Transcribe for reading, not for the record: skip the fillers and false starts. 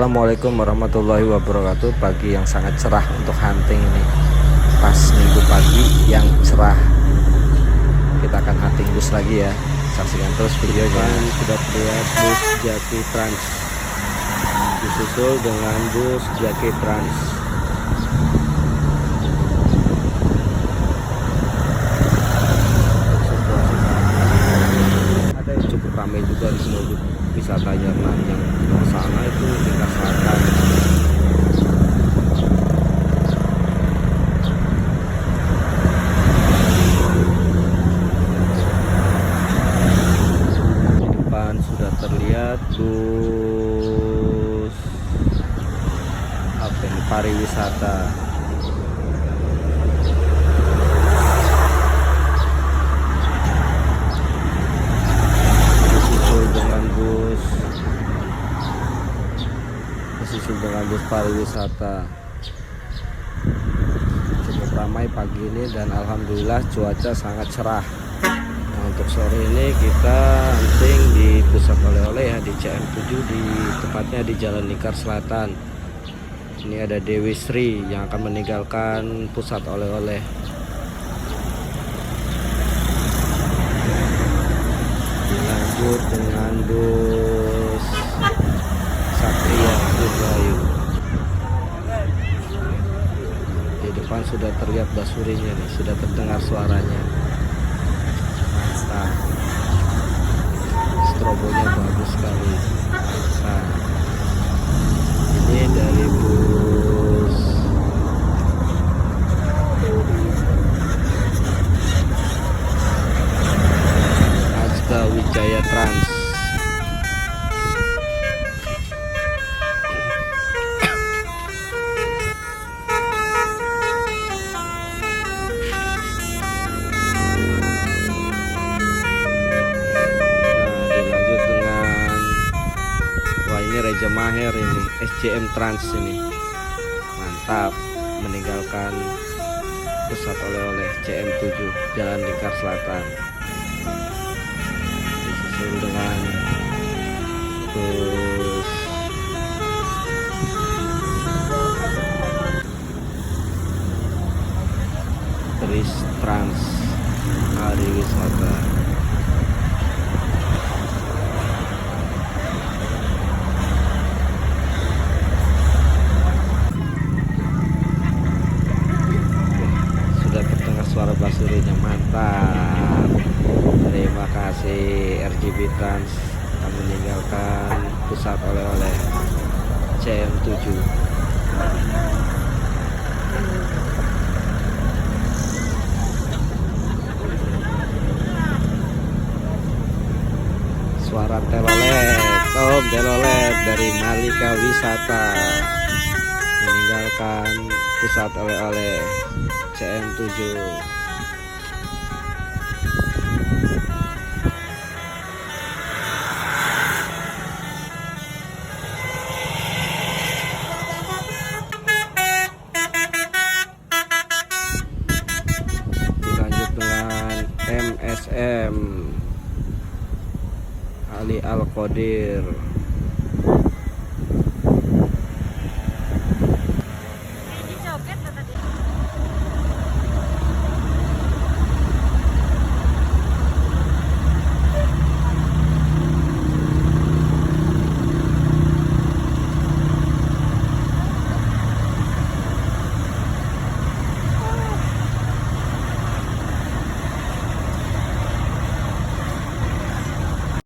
Assalamualaikum warahmatullahi wabarakatuh. Pagi yang sangat cerah untuk hunting ini. Pas minggu pagi yang cerah. Kita akan hunting bus lagi ya. Saksikan terus videonya. Sudah terlihat bus Jaki Trans disusul dengan bus Jaki Trans. Ada yang cukup ramai juga di sini wisata Jerman yang ke sana itu tingkat selatan. Di depan sudah terlihat bus apa ini, pariwisata. Disusul dengan bus pariwisata. Cukup ramai pagi ini dan alhamdulillah cuaca sangat cerah. Nah, untuk sore ini kita hunting di pusat oleh-oleh ya, di CM7, di tepatnya di Jalan Lingkar Selatan. Ini ada Dewi Sri yang akan meninggalkan pusat oleh-oleh. Dilanjut dengan bus Satria Sudrayu. Di depan sudah terlihat basurinya nih, sudah terdengar suaranya. Mantap. Strobonya bagus sekali. Nah, ini dari bus Azka Wijaya Trans. Reja Maher ini, SJM Trans ini. Mantap, meninggalkan pusat oleh-oleh CM7 Jalan Lingkar Selatan. Disusul dengan bus Tris Trans Hari Wisata. Suara basurinya mantap. Terima kasih RGB Trans akan meninggalkan pusat oleh-oleh CM7. Suara telolet dari Malika Wisata meninggalkan pusat oleh-oleh CM7. Dilanjut dengan MSM Ali Al Qadir.